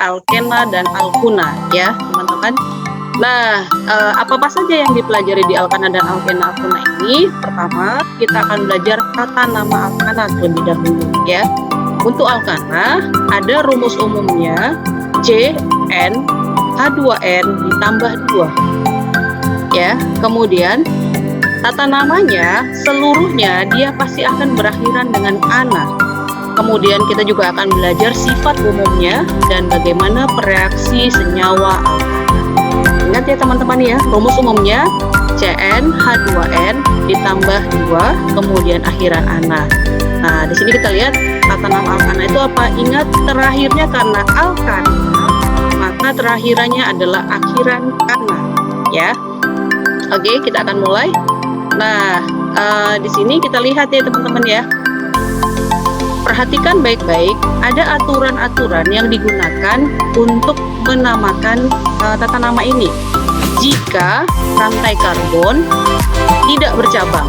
alkena, dan alkuna ya teman-teman. Nah, apa saja yang dipelajari di alkana dan alkena alkuna ini? Pertama, kita akan belajar tata nama alkana terlebih dahulu ya. Untuk alkana ada rumus umumnya CN H2N ditambah 2 ya. Kemudian tata namanya seluruhnya dia pasti akan berakhiran dengan ana. Kemudian kita juga akan belajar sifat umumnya dan bagaimana bereaksi senyawa alkana. Ingat ya teman-teman ya, rumus umumnya CN H2N ditambah 2 kemudian akhiran ana. Nah, di sini kita lihat tata nama alkana itu apa? Ingat terakhirnya karena alkana, maka terakhirannya adalah akhiran ana ya. Oke, kita akan mulai. Nah, di sini kita lihat ya teman-teman ya. Perhatikan baik-baik, ada aturan-aturan yang digunakan untuk menamakan tata nama ini. Jika rantai karbon tidak bercabang,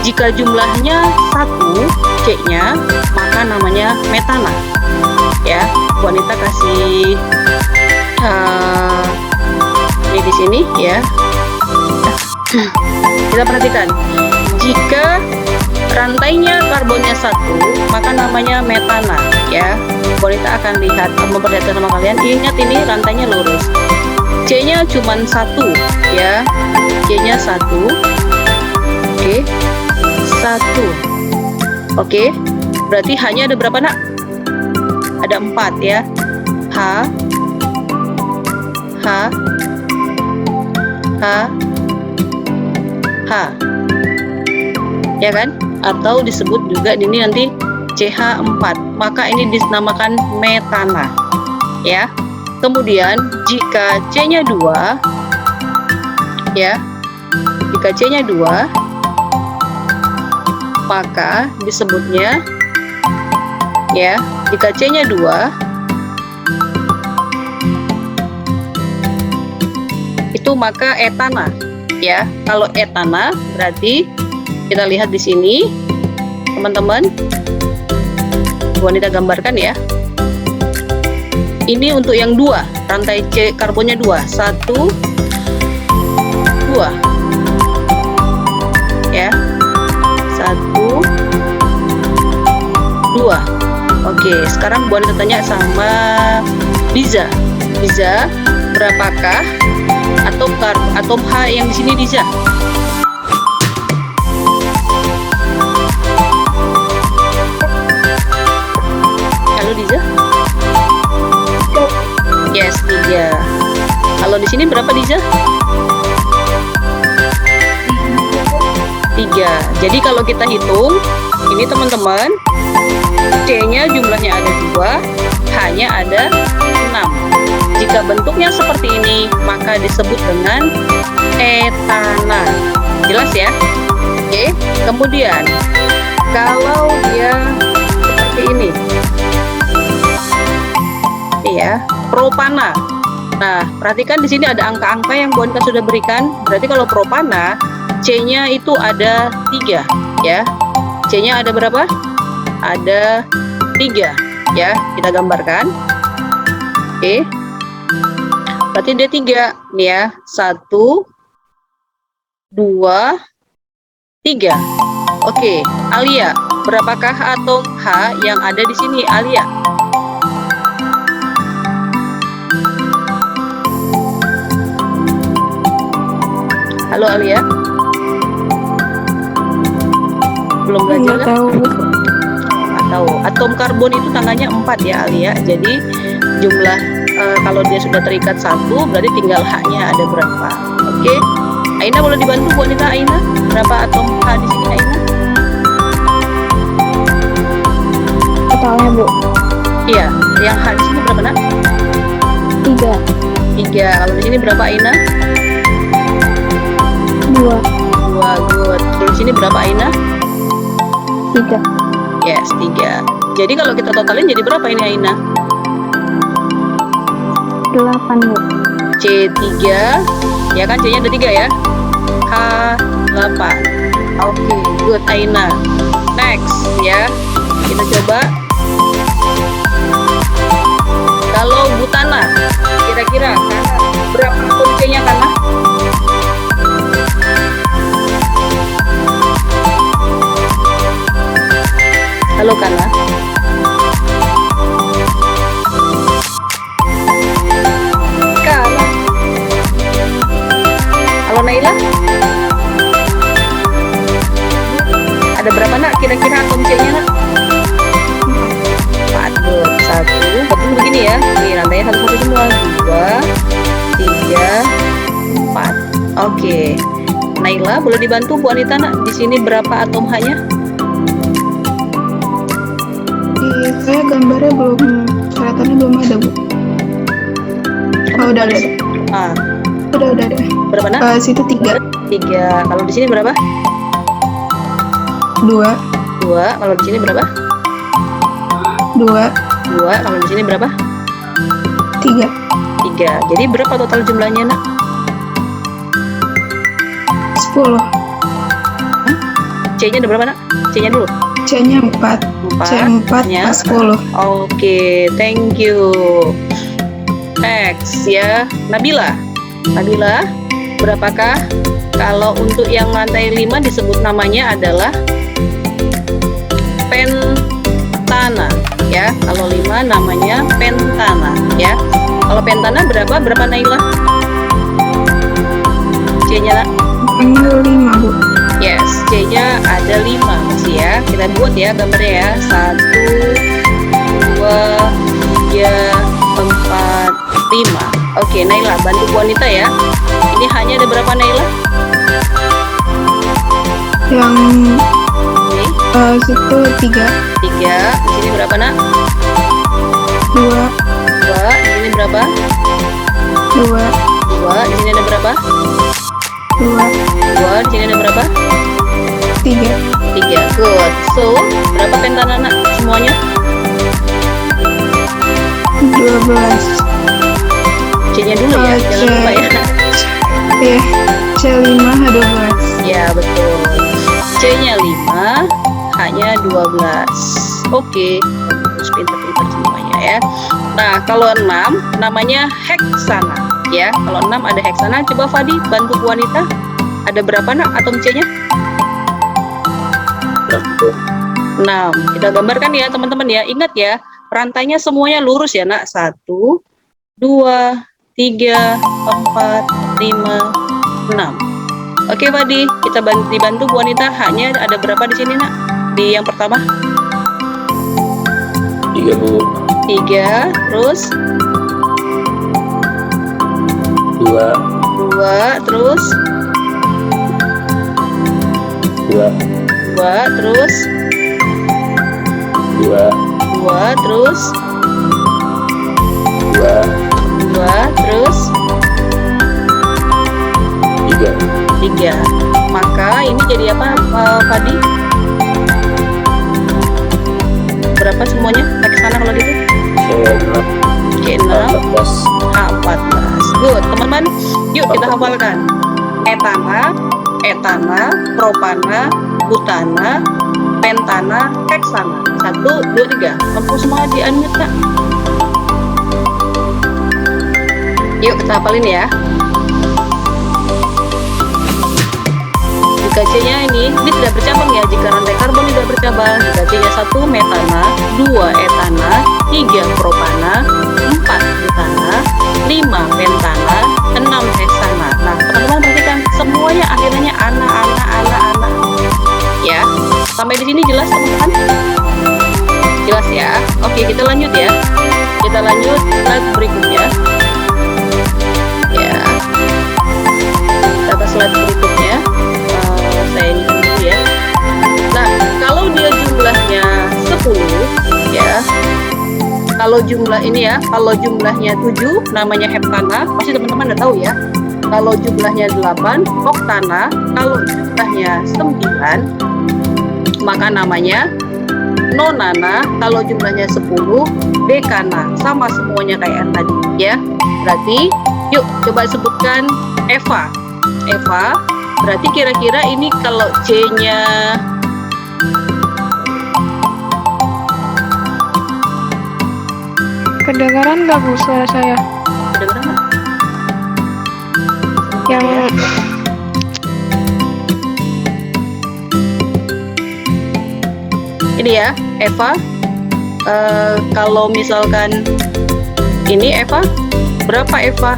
jika jumlahnya 1 C-nya, maka namanya metana. Ya, wanita kasih ini di sini ya. Kita perhatikan, jika rantainya karbonnya 1, maka namanya metana ya. Wanita akan lihat, memperlihatkan sama kalian. Ingat ini rantainya lurus. C-nya cuma 1 ya. C-nya 1. Oke. 1. Oke. Berarti hanya ada berapa nak? Ada 4 ya. H ya kan? Atau disebut juga ini nanti CH4, maka ini dinamakan metana ya. Kemudian jika C-nya 2 ya, jika C-nya 2 maka disebutnya ya, jika C-nya 2 itu maka etana ya. Kalau etana berarti kita lihat di sini teman-teman, wanita gambarkan ya. Ini untuk yang 2, rantai C karbonnya 2, 1 2 ya, 1 2. Oke, sekarang wanita tanya sama Diza. Diza, berapakah atom H yang di sini Diza? Halo Diza? Yes, 3. Kalau di sini berapa Diza? 3. Jadi kalau kita hitung ini teman-teman, C-nya jumlahnya ada 2, H-nya ada 6. Jika bentuknya seperti ini, maka disebut dengan etana. Jelas ya? Oke. Kemudian kalau dia seperti ini, ya, propana. Nah, perhatikan di sini ada angka-angka yang Bu Anita sudah berikan. Berarti kalau propana, C-nya itu ada 3 ya. C-nya ada berapa? Ada 3 ya. Kita gambarkan. Oke. Berarti dia 3 nih ya. 1 2 3. Oke, Alia, berapakah atom H yang ada di sini Alia? Halo Alia. Belum belajar kan? Nggak tahu. Atom karbon itu tanggalnya 4 ya Alia. Jadi jumlah kalau dia sudah terikat 1 berarti tinggal H-nya ada berapa. Oke. Aina boleh dibantu Bu Anita. Aina, berapa atom H di sini Aina? Totalnya Bu. Iya, yang H di sini berapa nak? 3. 3. Kalau di sini berapa Aina? 2. 2. Good. Terus di sini berapa Aina? 3. Yes, 3. Jadi kalau kita totalin jadi berapa ini Aina? 8 Bu. C3 ya kan, C-nya ada 3 ya. H8. Oke, good Aina. Next ya. Kita coba kira-kira atom C-nya nak? 4. Satu, betul begini ya. Nih rantainya satu-satu semua. 2, 3, 4. Oke. Naila, boleh dibantu Bu Anita nak? Di sini berapa atom H-nya? Saya gambarnya belum, kelihatannya belum ada, Bu. Oh, udah ada. Ah, Udah ada. berapa nak? Situ 3. 3. Kalau di sini berapa? 2. 2. Kalau di sini berapa? 2. 2. Kalau di sini berapa? 3. 3. Jadi berapa total jumlahnya nak? 10. C-nya ada berapa nak? C-nya dulu. C-nya 4. 4. C4 nya. pas 10. Oke, thank you. Next ya, Nabila. Nabila, berapakah kalau untuk yang lantai 5 disebut namanya adalah pentana ya. Kalau 5 namanya pentana ya. Kalau pentana berapa Naila? C-nya nak? Ini 5, Bu. Yes, C-nya ada 5 masih ya. Kita buat ya gambarnya ya. 1, 2, 3, 4, 5. Oke, Naila, bantu Bu Anita ya. Ini hanya ada berapa Naila? Yang Ini situ 3. 3. Di sini berapa nak? 2. 2. Di sini berapa? 2. 2. Di sini ada berapa? 2. 2. Di sini ada berapa? 3. 3. Good. So, berapa pentana nak semuanya? 12. C-nya dulu ya, jangan lupa ya. Iya. C5 12. Ya, betul. C-nya 5, H-nya 12. Oke, terus pintar-pintar semuanya ya. Nah, kalau 6 namanya heksana ya. Kalau 6 ada heksana. Coba Fadi bantu Bu Wanita. Ada berapa nak atom C-nya? 6. Kita gambarkan ya teman-teman ya. Ingat ya, rantainya semuanya lurus ya nak. 1, 2, 3, 4, 5, 6. Oke Fadi, kita dibantu Bu Wanita. Hanya ada berapa di sini nak? Di yang pertama? 3, Bu. 3, terus 2, 2, terus 2, 2, terus 2, 2, terus 2, 2, terus 3. 3. Maka ini jadi apa Fadi? Berapa semuanya? Naik ke sana kalau gitu? C6, C6, 14. H14. Good, teman-teman. Yuk kita hafalkan. Etana, etana, propana, butana, pentana, heksana. 1, 2, 3. Lampu semua di-unmute Kak. Yuk kita hafalin ya. Jika C-nya ini tidak bercabang ya, jika rantai karbon tidak bercabang, jika C-nya 1 metana, 2 etana, 3 propana, 4 butana, 5 pentana, 6 heksana. Nah, teman-teman perhatikan semuanya akhirnya ana. Ya, sampai di sini jelas teman-teman? Jelas ya. Oke, kita lanjut ya. Kita lanjut slide berikutnya. Ya. Kita ke slide berikutnya. Saya ini dulu ya. Nah, kalau dia jumlahnya 10 ya. Kalau jumlah ini ya, kalau jumlahnya 7 namanya heptana, pasti teman-teman udah tahu ya. Kalau jumlahnya 8 oktana, kalau jumlahnya 9 maka namanya nonana, kalau jumlahnya 10 dekana. Sama semuanya kayak yang tadi ya. Berarti yuk coba sebutkan Eva. Eva, berarti kira-kira ini kalau C-nya Kedengaran nggak Bu suara saya? kedengeran nggak? Yang Ini ya, Eva. Kalau misalkan ini Eva, berapa Eva?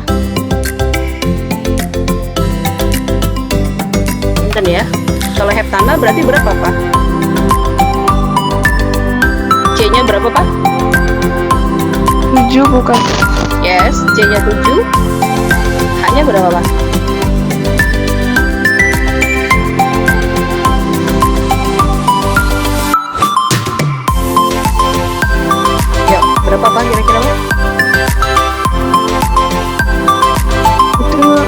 Bentar ya. Kalau heptana berarti berapa Pak? C-nya berapa, Pak? 7 bukan? Yes, C-nya 7. H-nya berapa, Pak? Yuk, berapa, Pak, kira-kira, Pak? Itu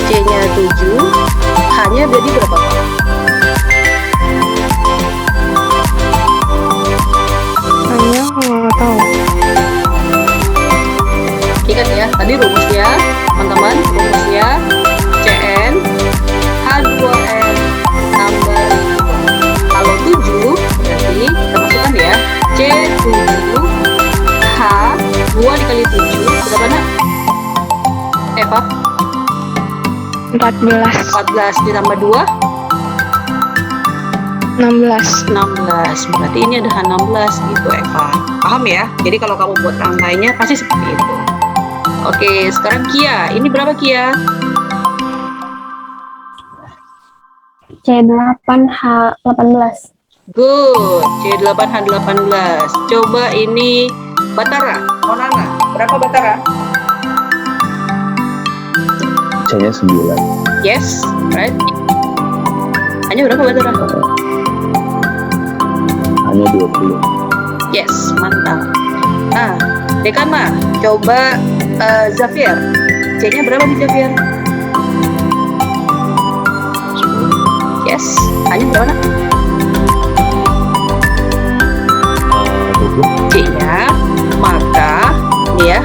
C-nya 7. H-nya jadi berapa, Pak? hanya nggak tahu. Ingat ya, tadi rumusnya, teman-teman, rumusnya CN H2N tambah 2. Kalau 7, berarti kita masukkan ya, C7 H 2 dikali 7, berapa, Nak? Pak? 14, 14 ditambah 2, 16. 16. Berarti ini ada H16 gitu, Eva. Paham ya? Jadi kalau kamu buat rantainya pasti seperti itu. Oke, sekarang Kia. Ini berapa, Kia? C8H18. Good, C8H18. Coba ini Batara, Monana. Berapa Batara? C-nya 9. Yes, right. Hanya berapa Batara? Hanya 20. Yes, mantap. Nah, Dekana, coba Zafir. C-nya berapa di Zafir? Yes, hanya berapa, Nak? 20. C-nya, maka ya,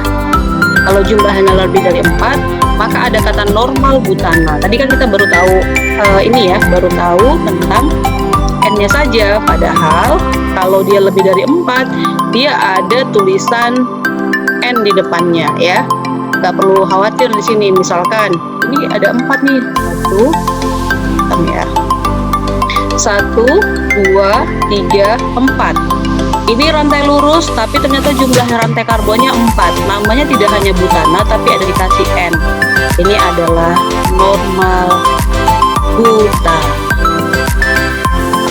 kalau jumlahnya lebih dari 4, maka ada kata normal butana. Tadi kan kita baru tahu baru tahu tentang N-nya saja. Padahal kalau dia lebih dari 4, dia ada tulisan N di depannya ya. Nggak perlu khawatir di sini. Misalkan ini ada 4 nih. 1, 2, 3, 4. Ini rantai lurus, tapi ternyata jumlah rantai karbonnya 4. Namanya tidak hanya butana, tapi ada dikasih N. Ini adalah normal butana.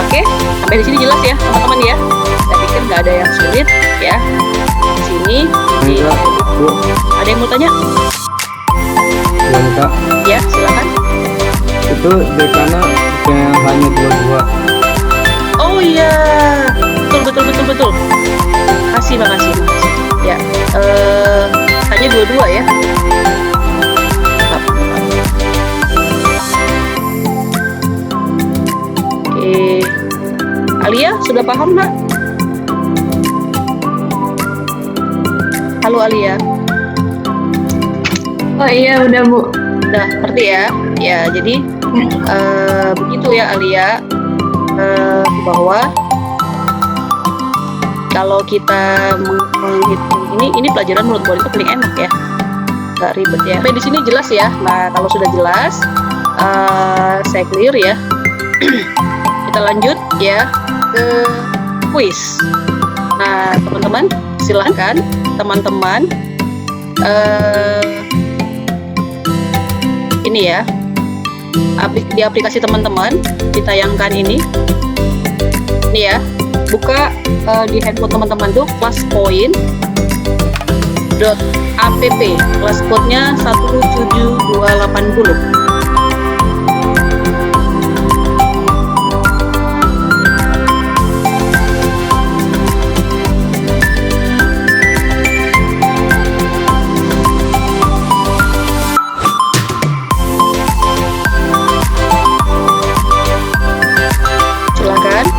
Oke, sampai di sini jelas ya, teman-teman ya. Saya pikir nggak ada yang sulit ya. Di sini, Enggak, Bu. ada yang mau tanya? Wanita Ya, silakan. itu dekana yang hanya 22. Oh iya, betul. Makasih. Ya, hanya 22 ya. Oke, Alia sudah paham nggak? Halo Alia. Oh iya, udah Bu. Udah ngerti ya? Ya, jadi begitu ya Alia, bahwa kalau kita menghitung ini pelajaran menurut gue itu paling enak ya, nggak ribet ya. Sampai di sini jelas ya. Nah, kalau sudah jelas, saya clear ya. Kita lanjut ya ke quiz. Nah, teman-teman, silahkan teman-teman ini ya, di aplikasi teman-teman ditayangkan ini ya, buka di handphone teman-teman tuh classpoint.app, kelas code-nya 17280. Silakan.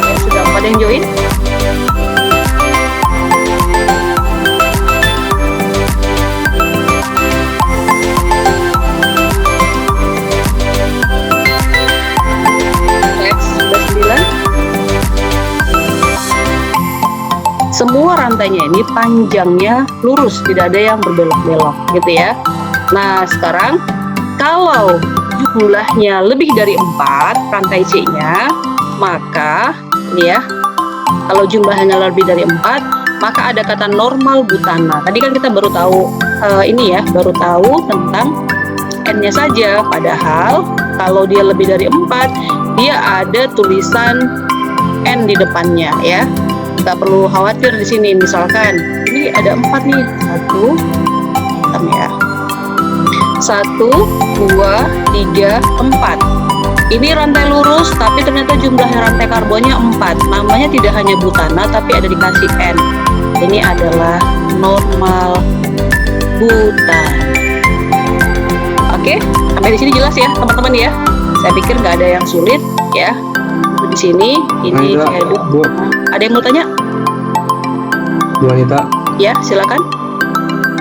Ya, sudah pada yang join? Next, sudah 9. Semua rantainya ini panjangnya lurus, tidak ada yang berbelok-belok gitu ya. Nah, sekarang kalau jumlahnya lebih dari 4 rantai C-nya, maka ini ya, Kalau jumlahnya lebih dari 4, maka ada kata normal butana. Tadi kan kita baru tahu baru tahu tentang n-nya saja. Padahal kalau dia lebih dari 4, dia ada tulisan n di depannya ya. Nggak perlu khawatir di sini. Misalkan ini ada 4 nih, 1, 2, 3, 4. Ini rantai lurus, tapi ternyata jumlah rantai karbonnya 4. Namanya tidak hanya butana, tapi ada dikasih n. Ini adalah normal butana. Oke, sampai di sini jelas ya teman-teman ya. Saya pikir nggak ada yang sulit ya. Di sini ini Bu, ada yang mau tanya? Bu Anita, Ya, silakan.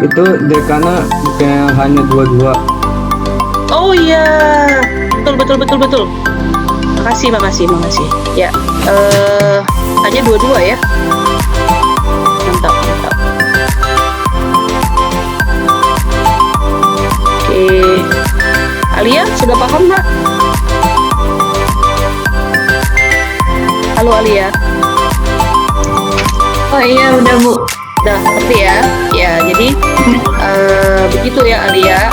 itu dekana kayak hanya 22. Oh iya, betul. Makasih. Ya, hanya 22 ya. Mantap. Oke, Alia sudah paham nggak? Halo Alia. Oh iya, udah Bu. Udah ngerti ya? Ya, jadi begitu ya Alia,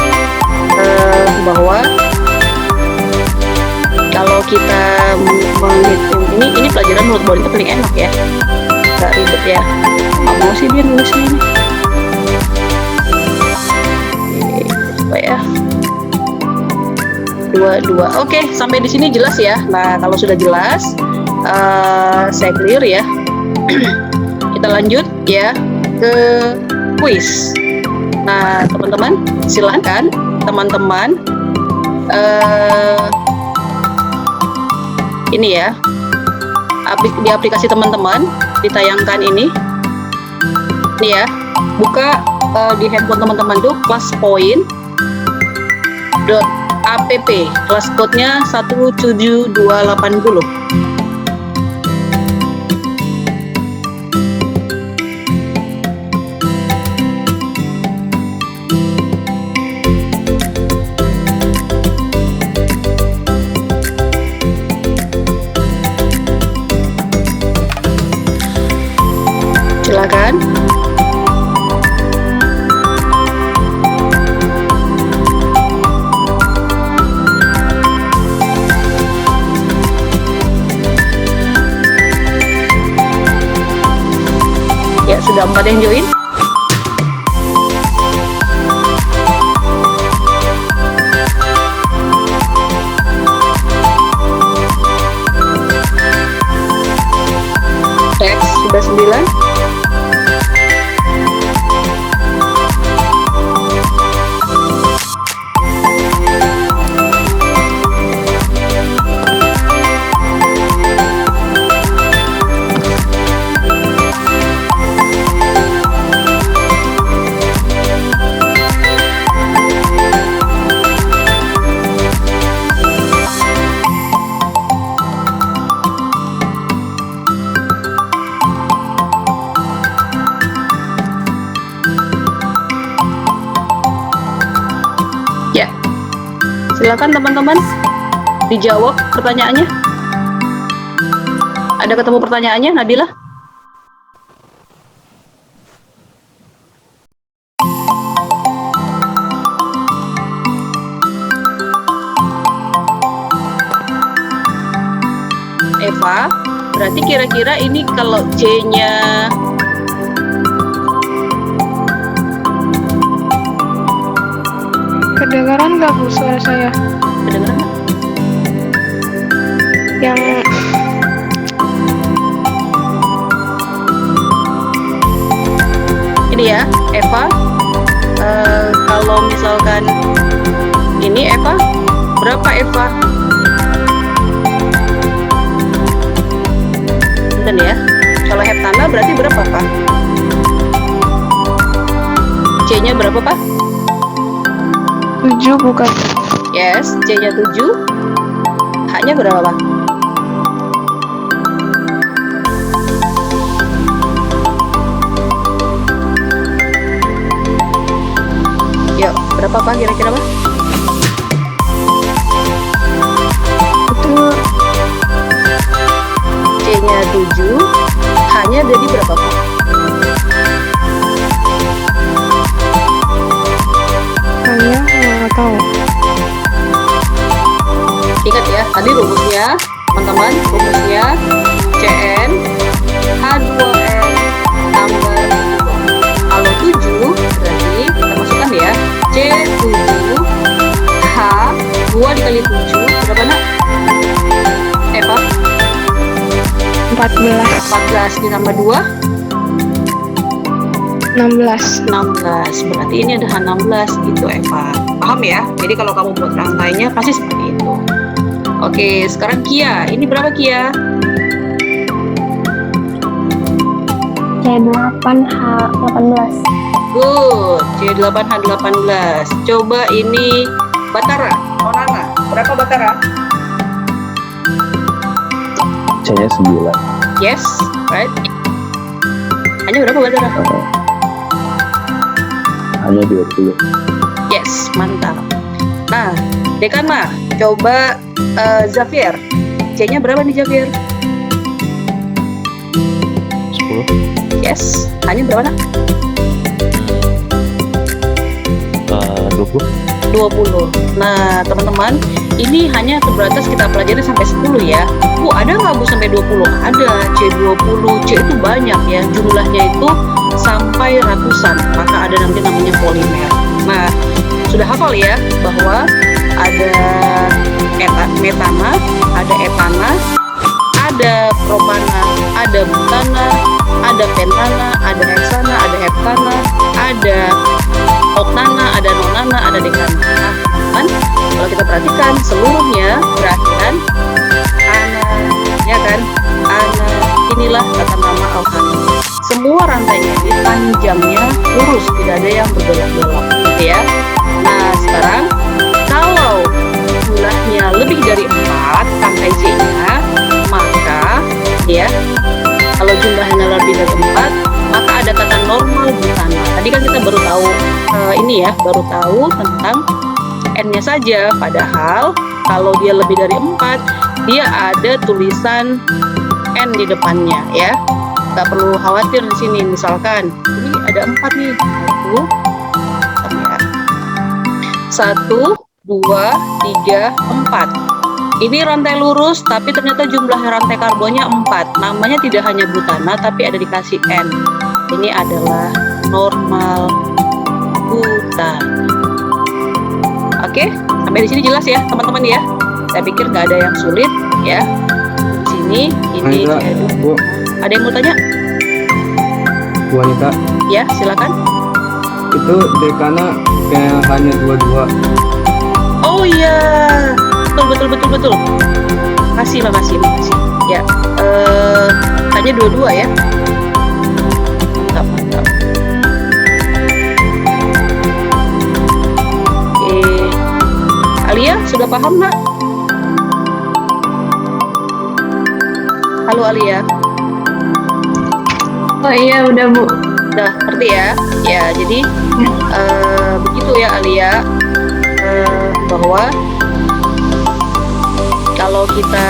bahwa kalau kita menghitung ini pelajaran menurut Bonita paling enak ya, nggak ribet ya. Nggak mau sih dia nulisnya ini. Oke, coba ya. 22. Oke, sampai di sini jelas ya. Nah, kalau sudah jelas, saya clear ya. Kita lanjut ya ke quiz. Nah, teman-teman, silakan teman-teman ini ya, di aplikasi teman-teman ditayangkan ini ya, buka di handphone teman-teman tuh classpoint.app, kelas code-nya 17280. Silakan. Ya, sudah 4 yang join. Teks sudah 9. Ya, silakan teman-teman dijawab pertanyaannya. Ada ketemu pertanyaannya, Nabila? Eva, berarti kira-kira ini kalau C-nya Kedengaran nggak Bu suara saya? kedengeran nggak? Yang Ini ya, Eva. Kalau misalkan ini Eva, berapa Eva? Bentar ya. Kalau heptana berarti berapa Pak? C-nya berapa Pak? 7 bukan? Yes, C-nya 7. H-nya berapa Pak? Yuk, berapa Pak kira-kira Pak? Itu C-nya 7, jadi berapa, Pak? Saya nggak tahu. Ingat ya, tadi rumusnya, teman-teman, rumusnya CN H2N tambah 7. Kalau 7, berarti kita masukkan ya, C7 H 2 dikali 7, berapa nak? Pak? 14. 14 ditambah 2, 16. 16. Berarti ini ada H16 gitu, Eva. Paham ya? Jadi kalau kamu buat rantainya pasti seperti itu. Oke, sekarang Kia. Ini berapa Kia? C8H18. Good. C8H18. Coba ini Batara. Nonana. Berapa Batara? C-nya 9. Yes, right. Hanya berapa Batara? Hanya 20. Yes, mantap. Nah, Dekana, coba Zafir. C-nya berapa nih Zafir? 10. Yes, hanya berapa nak? 20. 20. Nah, teman-teman, ini hanya terbatas kita pelajari sampai 10 ya. Bu, ada nggak Bu sampai 20? Ada, C20, C itu banyak ya. Jumlahnya itu sampai ratusan. Maka ada nanti namanya polimer. Nah, sudah hafal ya bahwa ada metana, ada etana, ada propana, ada butana, ada pentana, ada heksana, ada heptana, ada oktana, ada nonana, ada dekana. Nah, kalau kita perhatikan seluruhnya berakhiran ana, ya kan? Ana, inilah kata nama alkana. Semua rantainya ini panjangnya lurus, tidak ada yang berbelok-belok, gitu ya. Nah, sekarang kalau jumlahnya lebih dari 4 rangkai Z-nya, maka ya, kalau jumlahnya lebih dari 4, maka ada kata normal butana. Tadi kan kita baru tahu baru tahu tentang N-nya saja. Padahal kalau dia lebih dari 4, dia ada tulisan N di depannya ya. Nggak perlu khawatir di sini. Misalkan ini ada 4 nih. 1, 2, 3, 4. Ini rantai lurus, tapi ternyata jumlah rantai karbonnya 4. Namanya tidak hanya butana, tapi ada dikasih N. Ini adalah normal butana. Oke, sampai di sini jelas ya, teman-teman ya. Saya pikir nggak ada yang sulit ya. Di sini ini Bu, ada yang mau tanya? Bu Anita, Ya, silakan. itu dekana kayak hanya 22. Oh iya, betul. Makasih. Ya, hanya 22 ya. Mantap. Oke, Alia sudah paham nggak? Halo Alia. Oh iya, udah Bu. Udah ngerti ya? Ya, jadi begitu ya Alia, bahwa kalau kita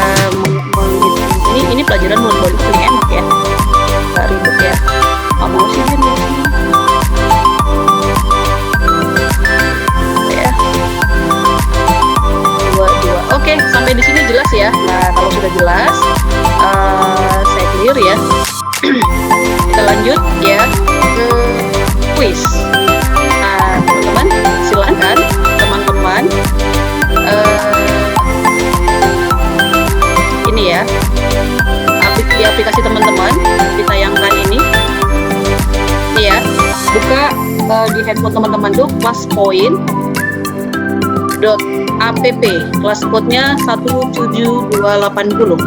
ini pelajaran buat paling enak ya, nggak ribet ya. Mau sih kan ya. 2. Oke, sampai di sini jelas ya. Nah, kalau sudah jelas, saya clear ya. Kita lanjut ya ke quiz. Nah, teman-teman, silakan teman-teman ini ya, di aplikasi teman-teman ditayangkan ini ya, buka di handphone teman-teman tuh classpoint.app, kelas code-nya 17280.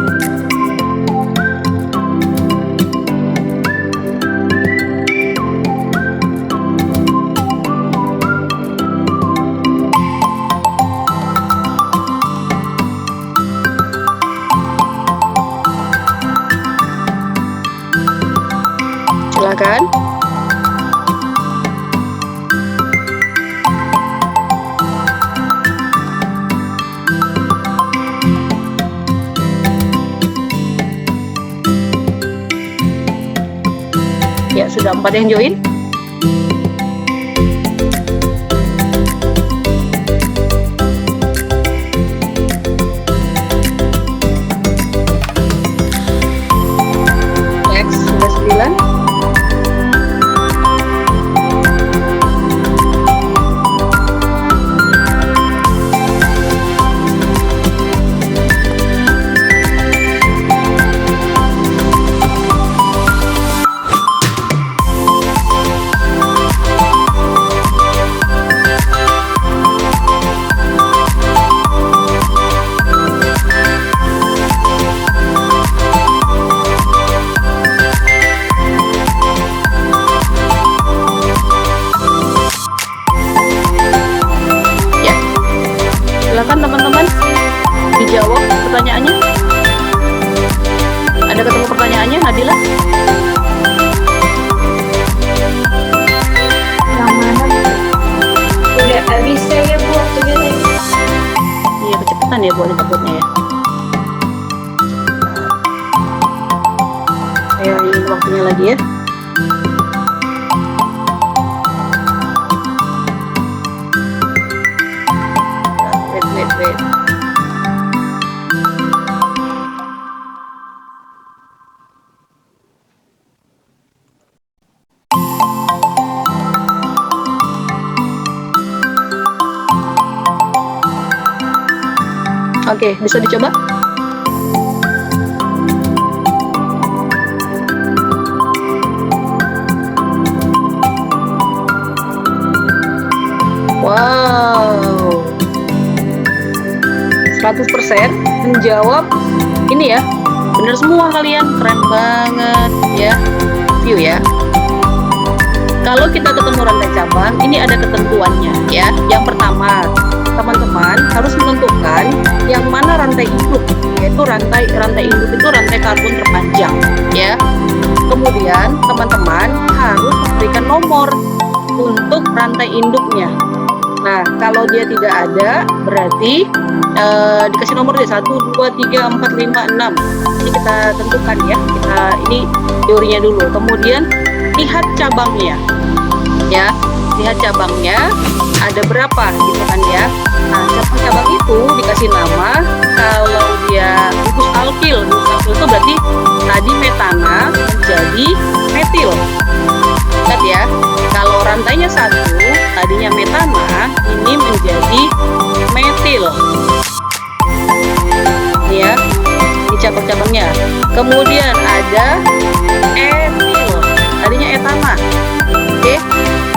Silakan. sudah 4 yang join. Next, sudah 9. Silakan teman-teman dijawab pertanyaannya. Ada ketemu pertanyaannya, Nadila? Yang mana? Udah bisa ya Bu waktunya nih. Iya, kecepatan ya boleh takutnya ya. Ayo ini waktunya lagi ya. Wait. Oke, bisa dicoba? Wow, 100% menjawab ini ya, bener semua kalian, keren banget ya. View ya. Kalau kita ketemu rantai cabang, ini ada ketentuannya ya. Yang pertama, teman-teman harus menentukan yang mana rantai induk, yaitu rantai induk itu rantai karbon terpanjang ya. Kemudian teman-teman harus memberikan nomor untuk rantai induknya. Nah, kalau dia tidak ada, berarti dikasih nomor deh, 1, 2, 3, 4, 5, 6. Ini kita tentukan ya. Ini teorinya dulu. Kemudian lihat cabangnya ya, lihat cabangnya ada berapa gitu kan ya. Nah, cabang itu dikasih nama. Kalau dia gugus alkil itu berarti tadi metana menjadi metil. Ingat ya, kalau rantainya 1, tadinya metana, ini menjadi metil. Ini ya, ini cabang-cabangnya. Kemudian ada etil, tadinya etana. Oke.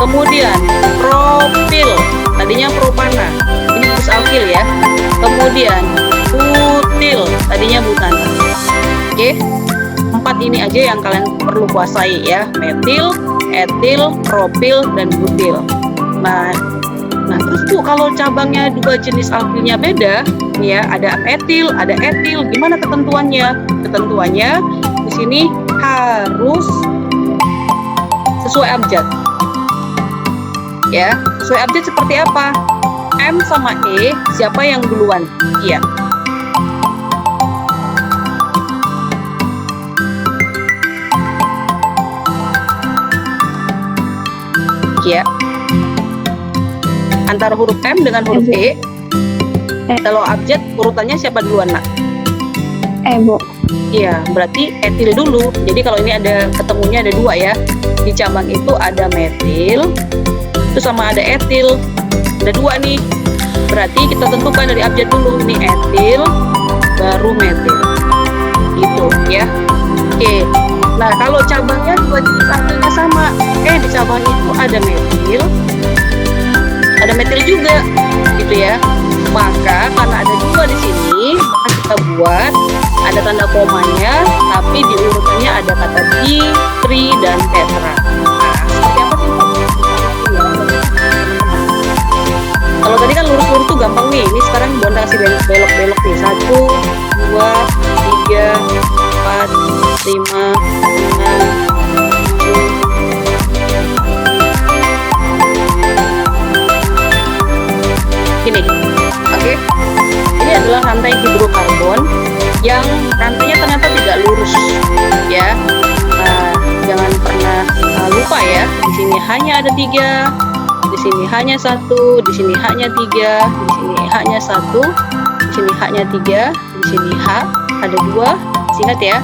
Kemudian propil, tadinya propana. Ini gugus alkil ya. Kemudian butil, tadinya butana. Oke. 4 ini aja yang kalian perlu kuasai ya, metil, etil, propil, dan butil. Nah terus tuh kalau cabangnya 2 jenis alkilnya beda, nih ya, ada metil, ada etil, gimana ketentuannya? Ketentuannya di sini harus sesuai abjad. Ya, sesuai abjad seperti apa? M sama E, siapa yang duluan? Iya. Ya, antara huruf M dengan huruf E. Kalau abjad urutannya siapa duluan, Nak? Bu. Iya, berarti etil dulu. Jadi kalau ini ada ketemunya ada 2 ya. Di cabang itu ada metil, itu sama ada etil. Ada 2 nih. Berarti kita tentukan dari abjad dulu. Ini etil, baru metil. Gitu ya. Oke. Nah, kalau cabangnya 2 jenis alkilnya sama, di cabang itu ada metil juga, gitu ya. Maka karena ada 2 di sini, maka kita buat ada tanda komanya, tapi di urutannya ada kata di, tri, dan tetra. Nah, seperti apa sih? Kalau tadi kan lurus-lurus tuh gampang nih. Ini sekarang Bonda kasih belok-belok nih. 1, 2, 3, 4, 5, 6, 7. Gini, oke. Ini adalah rantai hidrokarbon yang rantainya ternyata tidak lurus, ya. Jangan pernah di sini hanya ada 3, di sini hanya 1, di sini hanya 3, di sini hanya 1, di sini hanya 3, di sini H ada 2. Ingat ya,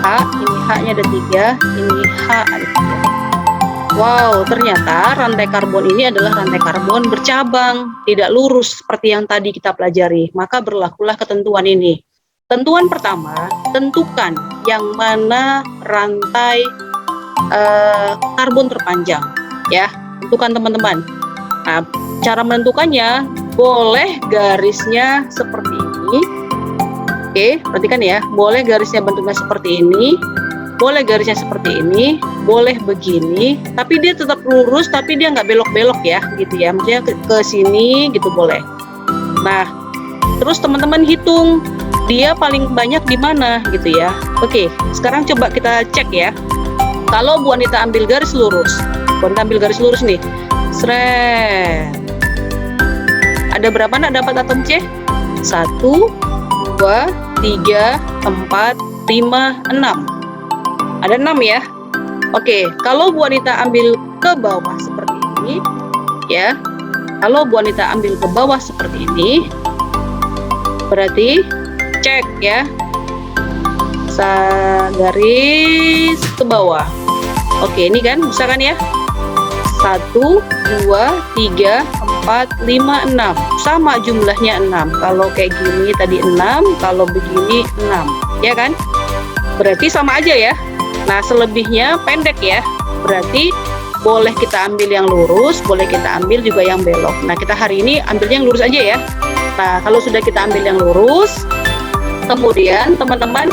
H, ini H-nya ada 3, ini H ada 3. Wow, ternyata rantai karbon ini adalah rantai karbon bercabang, tidak lurus seperti yang tadi kita pelajari. Maka berlakulah ketentuan ini. Tentuan pertama, tentukan yang mana rantai karbon terpanjang. Ya, tentukan teman-teman. Nah, cara menentukannya boleh garisnya seperti ini. Oke, perhatikan ya, boleh garisnya bentuknya seperti ini. Boleh garisnya seperti ini, boleh begini, tapi dia tetap lurus, tapi dia nggak belok-belok ya, gitu ya. Maksudnya ke sini gitu boleh. Nah, terus teman-teman hitung dia paling banyak di mana gitu ya. Oke, sekarang coba kita cek ya. Kalau Bu Anita ambil garis lurus, Bu Anita ambil garis lurus nih, seret. Ada berapa nak dapat atom C? 1, 2, 3, 4, 5, 6. Ada 6 ya. Oke, kalau Bu Anita ambil ke bawah seperti ini, ya. Kalau Bu Anita ambil ke bawah seperti ini, berarti cek ya. Garis ke bawah. Oke, ini kan bisa kan ya? 1, 2, 3, 4, 5, 6. Sama jumlahnya 6. Kalau kayak gini tadi 6, kalau begini 6. Ya kan? Berarti sama aja ya. Nah, selebihnya pendek ya. Berarti boleh kita ambil yang lurus, boleh kita ambil juga yang belok. Nah, kita hari ini ambilnya yang lurus aja ya. Nah, kalau sudah kita ambil yang lurus, kemudian teman-teman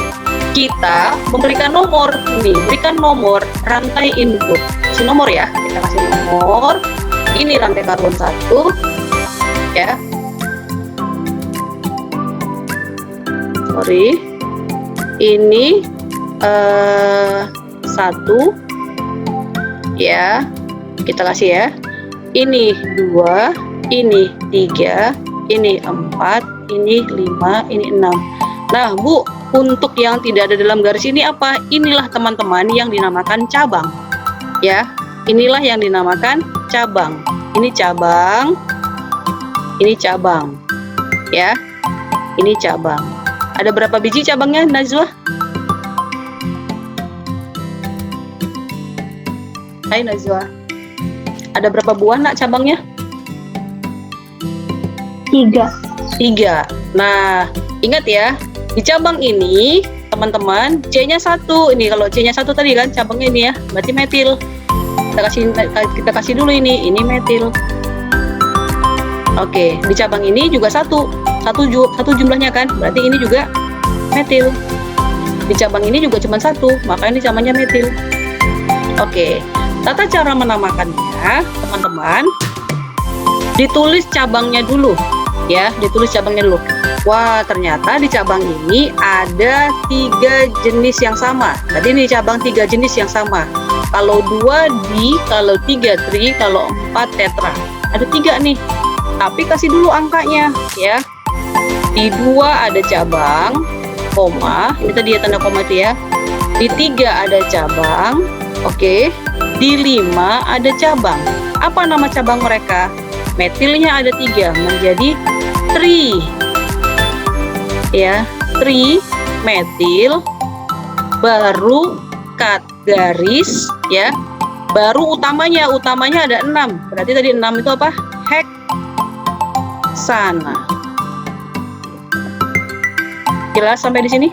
kita memberikan nomor. Nih, berikan nomor rantai input. Kasih nomor ya. Kita kasih nomor. Ini rantai karbon 1 ya. Sorry. Ini 1 ya, kita kasih ya. Ini 2, ini 3, ini 4, ini 5, ini 6. Nah Bu, untuk yang tidak ada dalam garis ini apa? Inilah teman-teman yang dinamakan cabang ya. Inilah yang dinamakan cabang. Ini cabang, ini cabang ya. Ini cabang. Ada berapa biji cabangnya Najwa? Hai Najwa, ada berapa buah nak cabangnya? 3. 3. Nah, ingat ya, di cabang ini teman-teman C-nya 1. Ini kalau C-nya 1 tadi kan cabangnya ini ya, berarti metil. Kita kasih dulu ini metil. Oke, di cabang ini juga 1 jumlahnya kan, berarti ini juga metil. Di cabang ini juga cuma 1, maka ini namanya metil. Oke. Tata cara menamakannya, teman-teman, ditulis cabangnya dulu, ya, ditulis cabangnya dulu. Wah, ternyata di cabang ini ada 3 jenis yang sama. Tadi ini cabang 3 jenis yang sama. Kalau 2 di, kalau 3 tri, kalau 4 tetra. Ada 3 nih. Tapi kasih dulu angkanya, ya. Di 2 ada cabang, koma. Ini tadi ya tanda koma itu ya. Di 3 ada cabang, oke. Di 5 ada cabang. Apa nama cabang mereka? Metilnya ada 3, menjadi tri. Ya, tri, metil, baru cut garis, ya. Baru utamanya ada 6. Berarti tadi 6 itu apa? Heksana. Jelas sampai di sini?